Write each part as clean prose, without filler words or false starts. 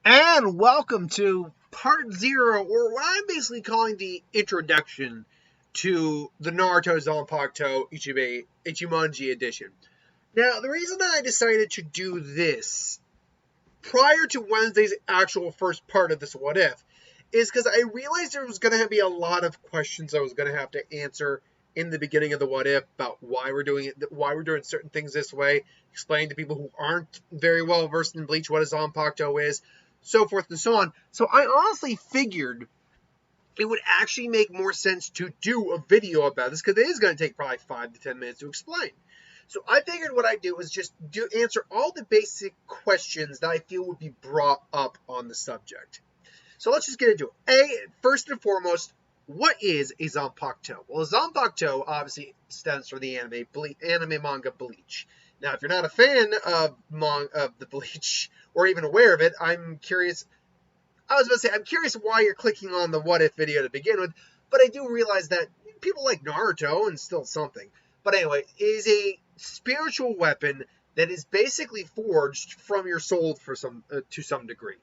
And welcome to part zero, or what I'm basically calling the introduction to the Naruto Zanpakuto Ichimonji edition. Now, the reason that I decided to do this prior to Wednesday's actual first part of this What If is because I realized there was going to be a lot of questions I was going to have to answer in the beginning of the What If about why we're doing it, why we're doing certain things this way, explain to people who aren't very well versed in Bleach what a Zanpakuto is, so forth and so on. So I honestly figured it would actually make more sense to do a video about this because it is going to take probably 5 to 10 minutes to explain. So I figured what I'd do is just answer all the basic questions that I feel would be brought up on the subject. So let's just get into it. First and foremost, what is a Zanpakuto? Well, a Zanpakuto obviously stands for the anime manga Bleach. Now, if you're not a fan of the Bleach or even aware of it, I'm curious. I was about to say, I'm curious why you're clicking on the What If video to begin with, but I do realize that people like Naruto and still something. But anyway, it is a spiritual weapon that is basically forged from your soul to some degree.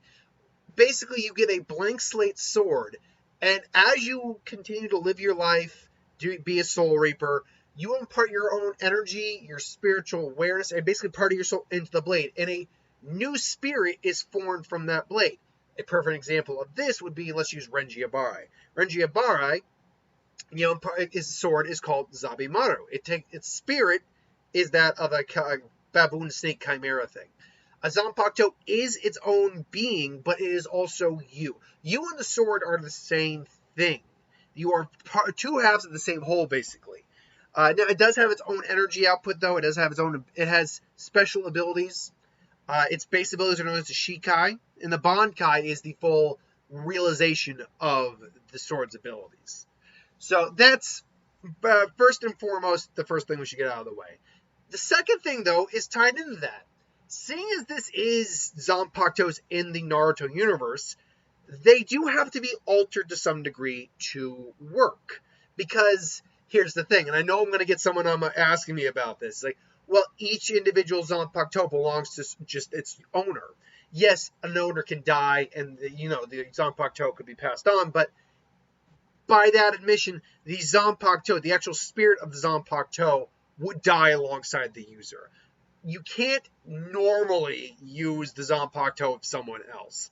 Basically, you get a blank slate sword, and as you continue to live your life, be a soul reaper, you impart your own energy, your spiritual awareness, and basically part of your soul into the blade, and a new spirit is formed from that blade. A perfect example of this would be, let's use Renji Abarai. Renji Abarai, his sword is called Zabimaru. Its spirit is that of a baboon snake chimera thing. A Zanpakuto is its own being, but it is also you. You and the sword are the same thing. You are two halves of the same whole, basically. Now, it does have its own energy output, though. It does have its own. It has special abilities. Its base abilities are known as the Shikai, and the Bankai is the full realization of the sword's abilities. So that's first and foremost the first thing we should get out of the way. The second thing, though, is tied into that. Seeing as this is Zanpakutos in the Naruto universe, they do have to be altered to some degree to work. Because here's the thing, and I know I'm going to get someone asking me about this. Like, well, each individual Zanpakuto belongs to just its owner. Yes, an owner can die, and the Zanpakuto could be passed on, but by that admission, the Zanpakuto, the actual spirit of the Zanpakuto, would die alongside the user. You can't normally use the Zanpakuto of someone else.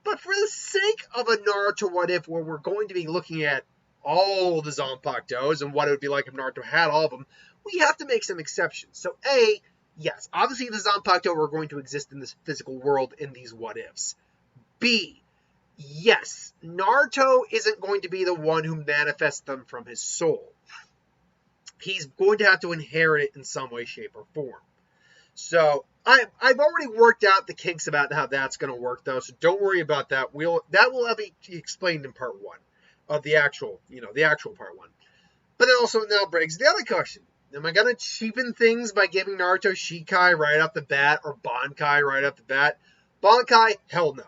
But for the sake of a Naruto What If, where we're going to be looking at all the Zanpakutos and what it would be like if Naruto had all of them, we have to make some exceptions. So A, yes, obviously the Zanpakuto are going to exist in this physical world in these What Ifs. B, yes, Naruto isn't going to be the one who manifests them from his soul. He's going to have to inherit it in some way, shape, or form. So I've already worked out the kinks about how that's going to work, though. So don't worry about that. That will be explained in part one of the actual part one. But it also now brings the other question: am I going to cheapen things by giving Naruto Shikai right off the bat or Bankai right off the bat? Bankai, hell no.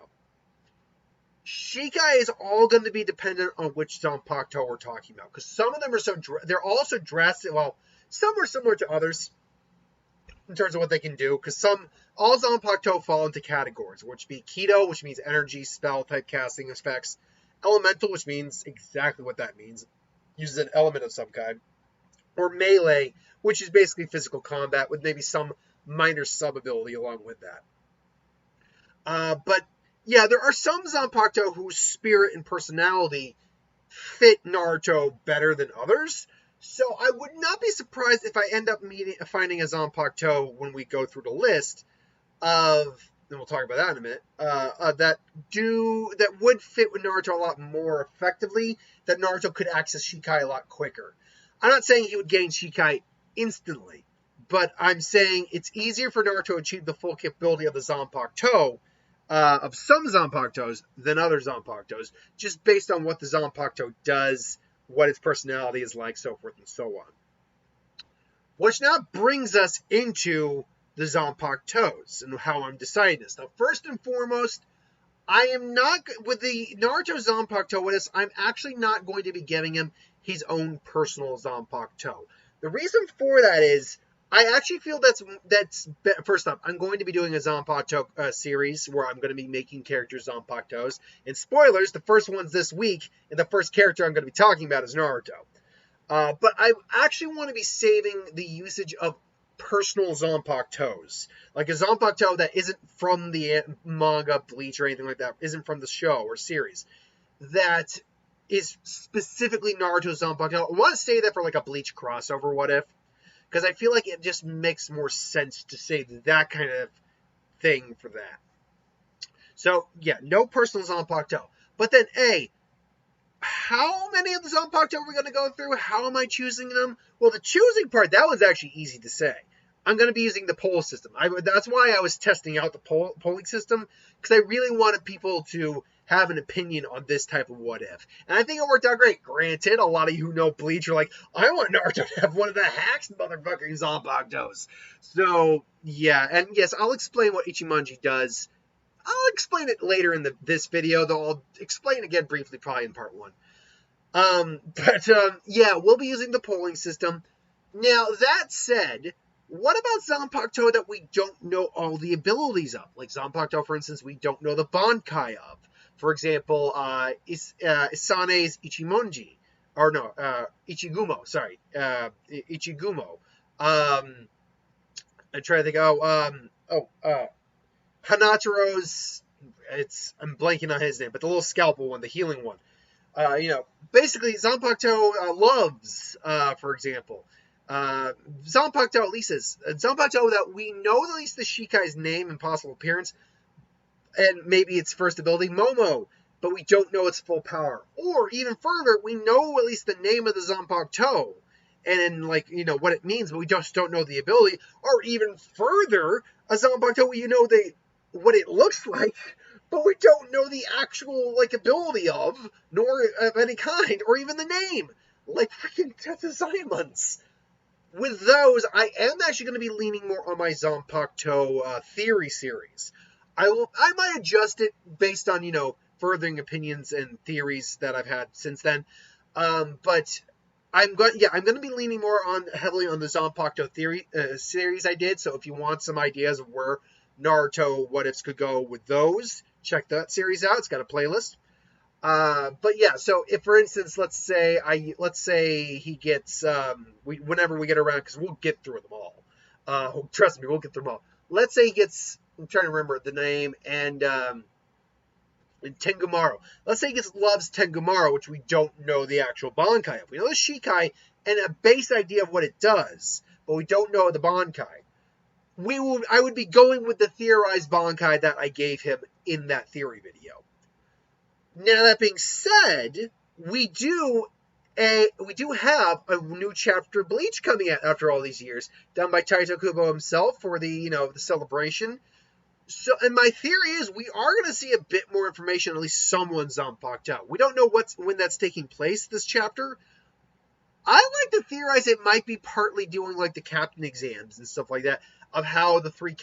Shikai is all going to be dependent on which Zanpakuto we're talking about, because some of them are they're all so drastic. Well, some are similar to others in terms of what they can do, because all Zanpakuto fall into categories, which be Kido, which means energy, spell type casting effects, Elemental, which means exactly what that means, uses an element of some kind, or Melee, which is basically physical combat with maybe some minor sub ability along with that. But yeah, there are some Zanpakuto whose spirit and personality fit Naruto better than others. So I would not be surprised if I end up finding a Zanpakuto when we go through the list of, and we'll talk about that in a minute, that would fit with Naruto a lot more effectively, that Naruto could access Shikai a lot quicker. I'm not saying he would gain Shikai instantly, but I'm saying it's easier for Naruto to achieve the full capability of the Zanpakuto, of some Zanpakutos than other Zanpakutos, just based on what the Zanpakuto does, what its personality is like, so forth and so on. Which now brings us into the Zanpakutos and how I'm deciding this. Now, first and foremost, I am not, with the Naruto Zanpakuto, I'm actually not going to be giving him his own personal Zanpakuto. The reason for that is, I actually feel first up. I'm going to be doing a Zanpakuto series where I'm going to be making characters Zanpakutos. And spoilers, the first one's this week, and the first character I'm going to be talking about is Naruto. But I actually want to be saving the usage of personal Zanpakutos, like a Zanpakuto that isn't from the manga, Bleach, or anything like that, isn't from the show or series, that is specifically Naruto Zanpakuto. I want to say that for like a Bleach crossover, what if? Because I feel like it just makes more sense to say that kind of thing for that. So, yeah, no personal Zanpakuto. But then, how many of the Zanpakuto are we going to go through? How am I choosing them? Well, the choosing part, that was actually easy to say. I'm going to be using the poll system. That's why I was testing out the polling system, because I really wanted people to have an opinion on this type of what if. And I think it worked out great. Granted, a lot of you who know Bleach are like, I want Naruto to have one of the hacks motherfucking Zanpakutos. So, yeah. And yes, I'll explain what Ichimonji does. I'll explain it later in this video, though I'll explain it again briefly probably in part 1. Yeah, we'll be using the polling system. Now, that said, what about Zanpakuto that we don't know all the abilities of? Like Zanpakuto, for instance, we don't know the Bangkai of. For example, Isane's Ichimonji. Or no, Ichigumo, sorry. Ichigumo. I'm trying to think, Hanatero's, I'm blanking on his name, but the little scalpel one, the healing one. Basically, Zanpakuto loves, for example. Zanpakuto at least is. Zanpakuto that we know at least the Shikai's name and possible appearance, and maybe its first ability, Momo, but we don't know its full power. Or, even further, we know at least the name of the Zanpakuto, and what it means, but we just don't know the ability. Or even further, a Zanpakuto, what it looks like, but we don't know the actual ability of, nor of any kind, or even the name, like freaking Tetsuzaimons. With those, I am actually going to be leaning more on my Zanpakuto theory series. I might adjust it based on furthering opinions and theories that I've had since then, but I'm going to be leaning more heavily on the Zanpakuto theory series I did. So if you want some ideas of where Naruto what ifs could go with those, check that series out. It's got a playlist. But yeah, so if for instance, let's say he gets whenever we get around, because we'll get through them all. Trust me, we'll get through them all. Let's say he gets, I'm trying to remember the name, and Tengumaru. Let's say he loves Tengumaru, which we don't know the actual Bankai of. We know the Shikai and a base idea of what it does, but we don't know the Bankai. I would be going with the theorized Bankai that I gave him in that theory video. Now, that being said, we do have a new chapter Bleach coming out after all these years, done by Taito Kubo himself for the the celebration. So, and my theory is we are going to see a bit more information, at least someone's Zanpakuto. We don't know when that's taking place, this chapter. I like to theorize it might be partly doing like the captain exams and stuff like that, of how the 3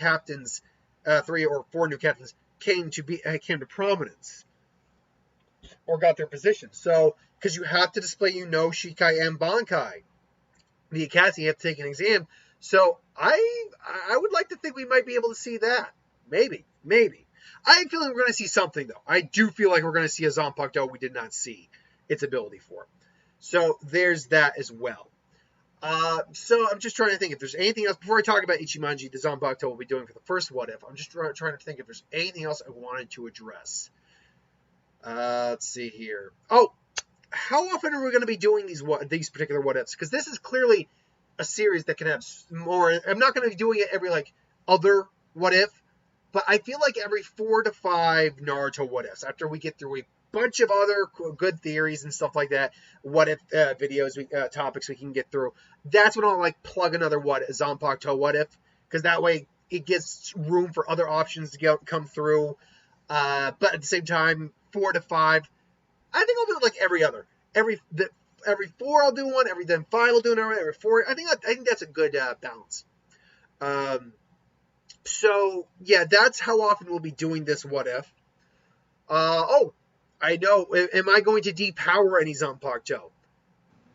or 4 new captains came to prominence or got their positions. So, because you have to display Shikai and Bankai. The academy, you have to take an exam. So, I would like to think we might be able to see that. Maybe. I have a feeling we're going to see something, though. I do feel like we're going to see a Zanpakuto we did not see its ability for. So, there's that as well. So, I'm just trying to think if there's anything else. Before I talk about Ichimonji, the Zanpakuto we'll be doing for the first what if, I'm just trying to think if there's anything else I wanted to address. Let's see here. Oh, how often are we going to be doing these particular what ifs? Because this is clearly a series that can have more. I'm not going to be doing it every other what if, but I feel like every 4 to 5 Naruto what ifs after we get through a bunch of other good theories and stuff like that. What if videos, topics we can get through. That's when I'll plug another Zanpakuto what if, because that way it gives room for other options to come through. But at the same time, 4 to 5. I think I'll do it every other. Every 4 I'll do one. Every 5 I'll do another. Every 4. I think that's a good balance. So yeah, that's how often we'll be doing this what if. I know. Am I going to depower any Zanpakuto?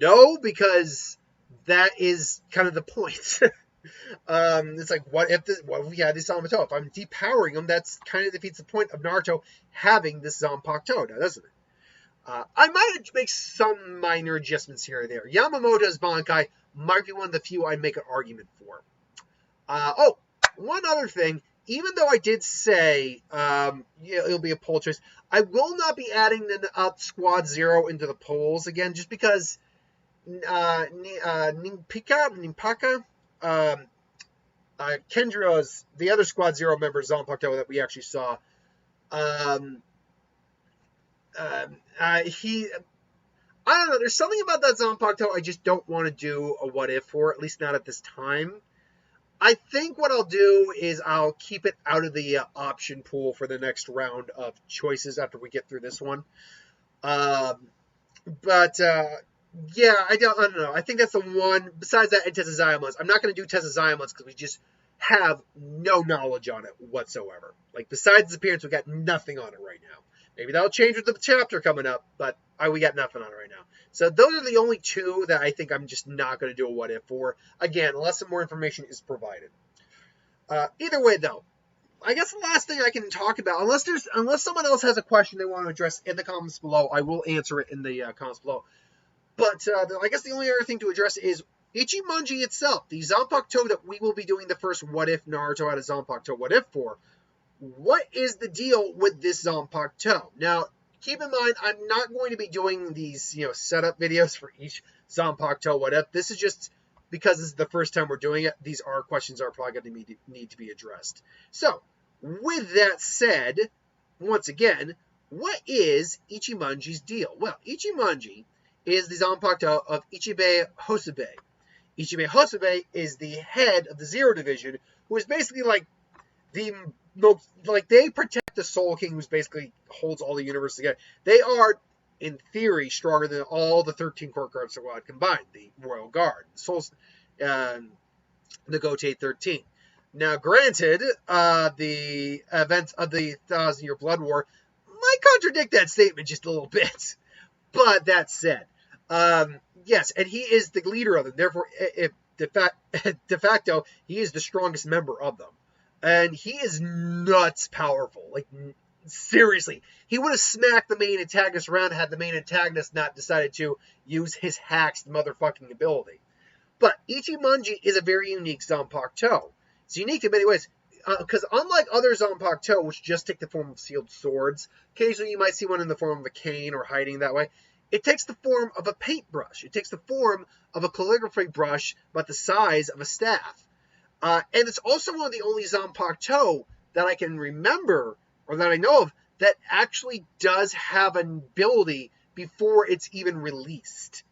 No, because that is kind of the point. It's like, what if we had this Zanpakuto? If I'm depowering him, that's kind of defeats the point of Naruto having this Zanpakuto, now doesn't it? I might make some minor adjustments here or there. Yamamoto's Bankai might be one of the few I'd make an argument for. One other thing. Even though I did say it'll be a poll choice, I will not be adding the Squad Zero into the polls again, just because Nimpaka, Kendra's, the other Squad Zero member, Zanpakuto, that we actually saw, he, I don't know, there's something about that Zanpakuto I just don't want to do a what if for, at least not at this time. I think what I'll do is I'll keep it out of the option pool for the next round of choices after we get through this one. Yeah, I don't know. I think that's the one. Besides that, and Tessa Zyamons. I'm not going to do Tessa Zyamons because we just have no knowledge on it whatsoever. Like, besides the appearance, we got nothing on it right now. Maybe that'll change with the chapter coming up, but we got nothing on it right now. So those are the only two that I think I'm just not going to do a what if for. Again, unless some more information is provided. Either way, though, I guess the last thing I can talk about, unless someone else has a question they want to address in the comments below, I will answer it in the comments below. But I guess the only other thing to address is Ichimonji itself, the Zanpakuto that we will be doing the first what if Naruto had a Zanpakuto what if for. What is the deal with this Zanpakuto? Now, keep in mind, I'm not going to be doing these, setup videos for each Zanpakuto what if. This is just because this is the first time we're doing it. These questions are probably going to need to be addressed. So, with that said, once again, what is Ichimonji's deal? Well, Ichimonji is the Zanpakuto of Ichibei Hosobe. Ichibei Hosobe is the head of the Zero Division, who is basically like they protect the Soul King, who basically holds all the universe together. They are, in theory, stronger than all the 13 Court Guards Squad combined, the Royal Guard, the Gote 13. Now, granted, the events of the 1,000-Year Blood War might contradict that statement just a little bit. But that said, yes, and he is the leader of them. Therefore, de facto, he is the strongest member of them. And he is nuts powerful. Like, seriously. He would have smacked the main antagonist around had the main antagonist not decided to use his hack's motherfucking ability. But Ichimonji is a very unique Zanpakuto. It's unique in many ways. Because unlike other Zanpakuto, which just take the form of sealed swords, occasionally you might see one in the form of a cane or hiding that way, it takes the form of a paintbrush. It takes the form of a calligraphy brush about the size of a staff. And it's also one of the only Zanpakuto that I can remember, or that I know of, that actually does have an ability before it's even released.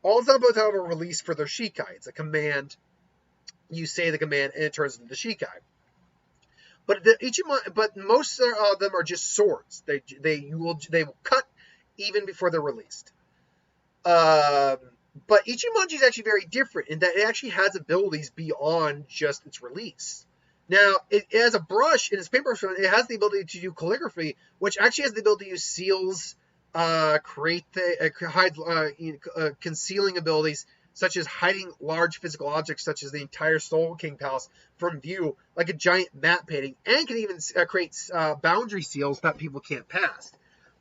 All Zanpakuto are released for their Shikai. It's a command. You say the command, and it turns into the Shikai. But most of them are just swords. They will cut even before they're released. But Ichimonji is actually very different in that it actually has abilities beyond just its release. Now, it has a brush in its paintbrush. It has the ability to do calligraphy, which actually has the ability to use seals, concealing abilities, such as hiding large physical objects, such as the entire Soul King Palace, from view, like a giant map painting, and can even create boundary seals that people can't pass.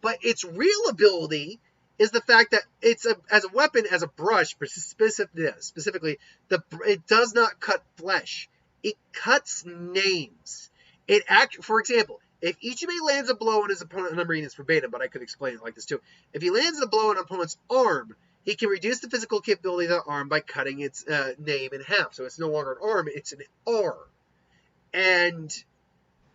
But its real ability is the fact that it's as a weapon, as a brush, specifically, it does not cut flesh. It cuts names. For example, if Ichibei lands a blow on his opponent, and I'm reading this verbatim, but I could explain it like this too. If he lands a blow on an opponent's arm, he can reduce the physical capability of the arm by cutting its name in half. So it's no longer an arm, it's an R. And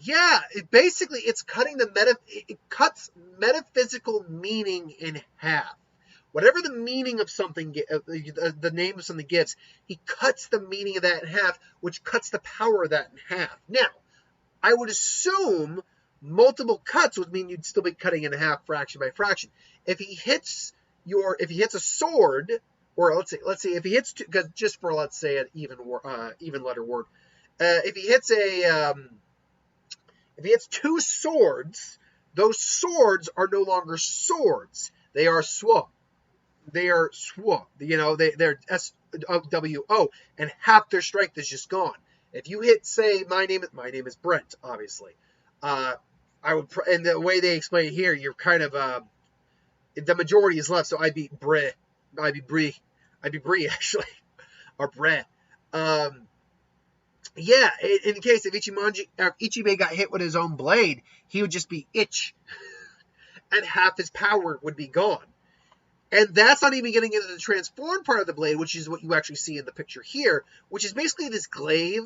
yeah, it's cutting it cuts metaphysical meaning in half. Whatever the meaning of something, the name of something gives, he cuts the meaning of that in half, which cuts the power of that in half. Now, I would assume multiple cuts would mean you'd still be cutting in half fraction by fraction. If he hits a sword, or let's say if he hits two, just for let's say an even letter word, if he hits two swords, those swords are no longer swords; they are suo. they are SWO. They're SWO, and half their strength is just gone. If you hit, say, my name is Brent, obviously. I would, and the way they explain it here, you're kind of the majority is left, so I'd be Bre, I'd be Bree, I'd be Bree actually, or Bre. Um, yeah, in the case if Ichibe got hit with his own blade, he would just be itch, and half his power would be gone. And that's not even getting into the transformed part of the blade, which is what you actually see in the picture here, which is basically this glaive,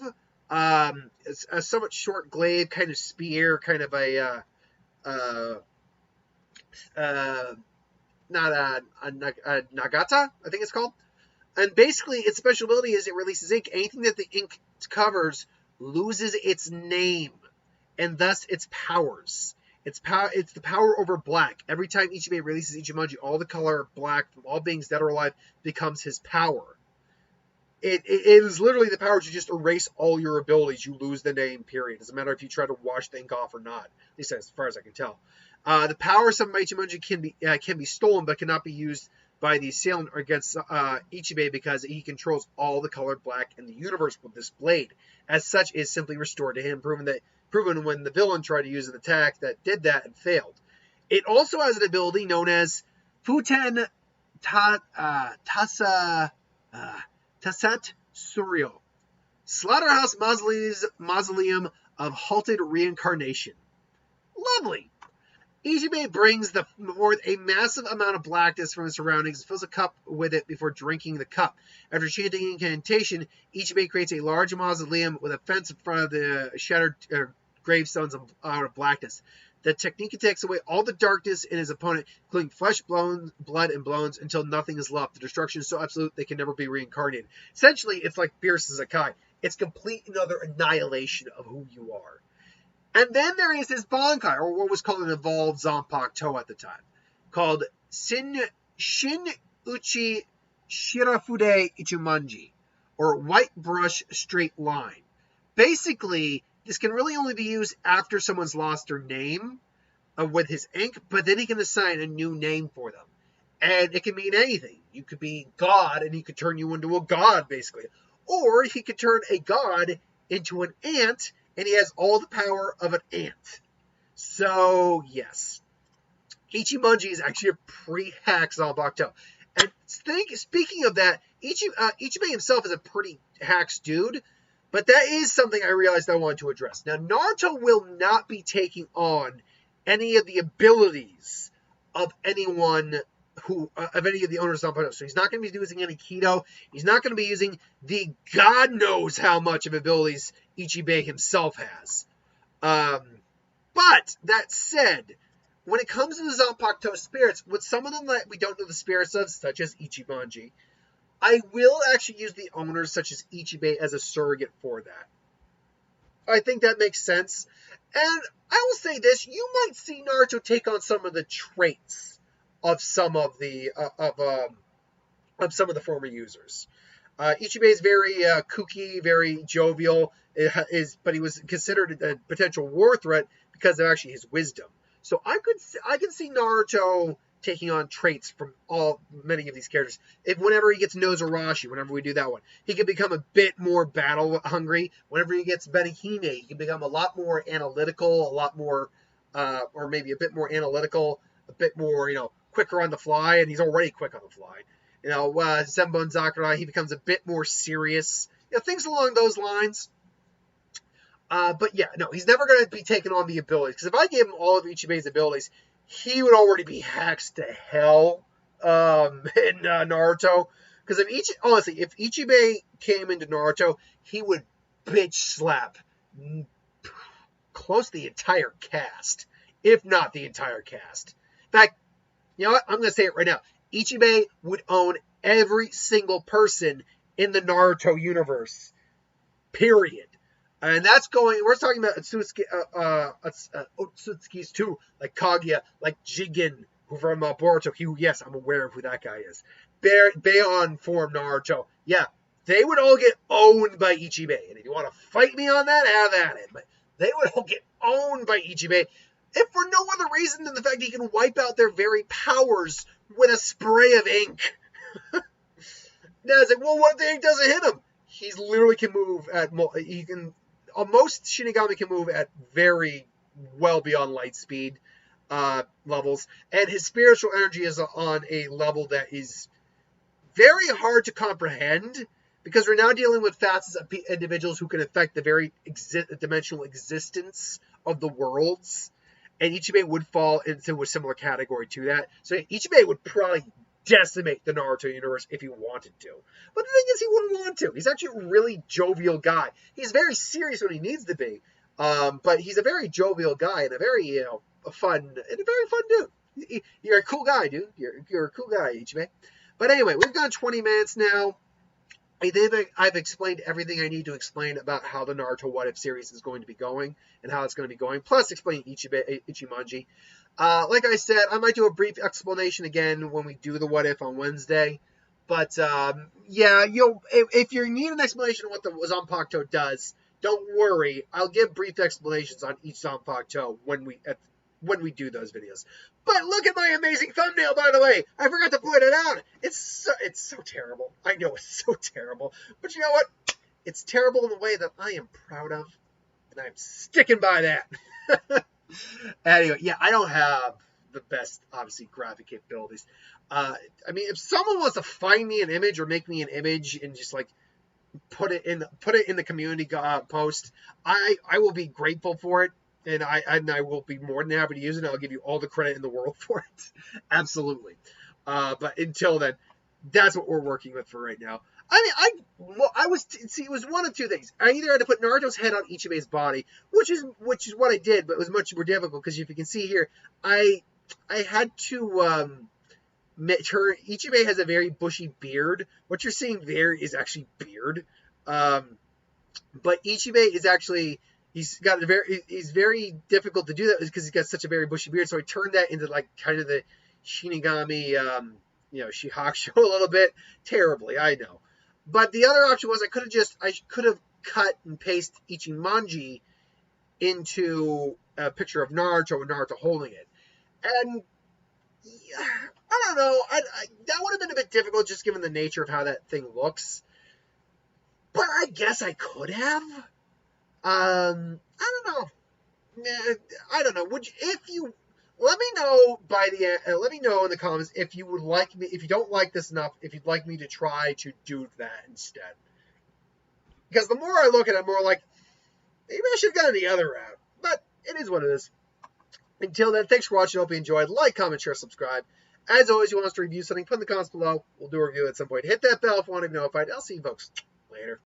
it's a somewhat short glaive, kind of spear, kind of a, not a Nagata, I think it's called. And basically, its special ability is it releases ink. Anything that the ink covers loses its name, and thus its powers. It's the power over black. Every time Ichibe releases Ichimonji, all the color black from all beings dead or alive becomes his power. It is literally the power to just erase all your abilities. You lose the name, period. Doesn't matter if you try to wash the ink off or not. At least as far as I can tell. The power of some Ichimonji can be stolen, but cannot be used by the assailant against Ichibe because he controls all the color black in the universe with this blade. As such, is simply restored to him, proven when the villain tried to use an attack that did that and failed. It also has an ability known as Futen Tasat Suryo, Slaughterhouse Mausoleum of Halted Reincarnation. Lovely. Ichibe brings forth a massive amount of blackness from his surroundings and fills a cup with it before drinking the cup. After chanting incantation, Ichibe creates a large mausoleum with a fence in front of the shattered gravestones out of blackness. The technique takes away all the darkness in his opponent, including flesh, blood, and bones, until nothing is left. The destruction is so absolute they can never be reincarnated. Essentially, it's like Fierce Sakai. It's complete and utter annihilation of who you are. And then there is this Bangkai, or what was called an evolved Zanpakuto at the time, called Shin Uchi Shirafude Ichimonji, or White Brush Straight Line. Basically, this can really only be used after someone's lost their name with his ink, but then he can assign a new name for them. And it can mean anything. You could be God, and he could turn you into a god, basically. Or he could turn a god into an ant, and he has all the power of an ant. So, yes. Ichimonji is actually a pre-hack Zanpakuto. And speaking of that, Ichibe himself is a pretty hacks dude, but that is something I realized I wanted to address. Now, Naruto will not be taking on any of the abilities of anyone of any of the owners of Zanpakuto. So he's not going to be using any Kido. He's not going to be using the God knows how much of abilities Ichibe himself has. But that said, when it comes to the Zanpakuto spirits, with some of them that we don't know the spirits of, such as Ichimonji, I will actually use the owners such as Ichibe as a surrogate for that. I think that makes sense. And I will say this, you might see Naruto take on some of the traits of some of the former users. Ichibe is very kooky, very jovial, but he was considered a potential war threat because of actually his wisdom. So I can see Naruto taking on traits from many of these characters. Whenever he gets Nozarashi, whenever we do that one, he can become a bit more battle hungry. Whenever he gets Benihime, he can become a lot more analytical, a lot more, or maybe a bit more analytical, a bit more, quicker on the fly, and he's already quick on the fly. Zenbon Zakura, he becomes a bit more serious. Things along those lines. But yeah, no, he's never going to be taking on the abilities. Because if I gave him all of Ichibe's abilities, he would already be hacks to hell in Naruto. Because if Ichibe came into Naruto, he would bitch slap close to the entire cast, if not the entire cast. In fact, you know what? I'm going to say it right now. Ichibe would own every single person in the Naruto universe. Period. And we're talking about Otsutsuki's too, like Kaguya, like Jigen, who from Boruto. Yes, I'm aware of who that guy is. Bayon form Naruto. Yeah, they would all get owned by Ichibe. And if you want to fight me on that, have at it. But they would all get owned by Ichibe, if for no other reason than the fact he can wipe out their very powers with a spray of ink. Now it's like, well, what if the ink doesn't hit him? He's literally can move at most Shinigami can move at very well beyond light speed levels, and his spiritual energy is on a level that is very hard to comprehend because we're now dealing with facets of individuals who can affect the very dimensional existence of the worlds, and Ichibei would fall into a similar category to that. So Ichibei would probably decimate the Naruto universe if he wanted to. But the thing is, he wouldn't want to. He's actually a really jovial guy. He's very serious when he needs to be, but he's a very jovial guy and a very fun dude. You're a cool guy, dude. You're a cool guy, Ichibei. But anyway, we've gone 20 minutes now. I think I've explained everything I need to explain about how the Naruto What If series is going to be going and how it's going to be going, plus explain Ichimonji. Like I said, I might do a brief explanation again when we do the What If on Wednesday. But yeah, if you need an explanation of what the Zanpakuto does, don't worry. I'll give brief explanations on each Zanpakuto when we do those videos. But look at my amazing thumbnail, by the way. I forgot to point it out. It's so terrible. I know it's so terrible. But you know what? It's terrible in a way that I am proud of. And I'm sticking by that. Anyway, yeah, I don't have the best, obviously, graphic capabilities. I mean, if someone wants to find me an image or make me an image and just like put it in the community post, I will be grateful for it. And I will be more than happy to use it. I'll give you all the credit in the world for it. Absolutely. But until then, that's what we're working with for right now. I mean, it was one of two things. I either had to put Naruto's head on Ichibei's body, which is what I did, but it was much more difficult because if you can see here, I had to Ichibei has a very bushy beard. What you're seeing there is actually beard. But Ichibei is actually he's very difficult to do that because he's got such a very bushy beard. So I turned that into like kind of the Shinigami, Shihakusho a little bit terribly, I know. But the other option was I could have cut and pasted Ichimonji into a picture of Naruto with Naruto holding it, and I don't know. That would have been a bit difficult just given the nature of how that thing looks. But I guess I could have. I don't know. I don't know. Let me know let me know in the comments if you would like me, if you don't like this enough, if you'd like me to try to do that instead. Because the more I look at it, I'm more like, maybe I should have gone the other route. But it is what it is. Until then, thanks for watching. Hope you enjoyed. Like, comment, share, subscribe. As always, you want us to review something, put in the comments below. We'll do a review at some point. Hit that bell if you want to be notified. I'll see you folks later.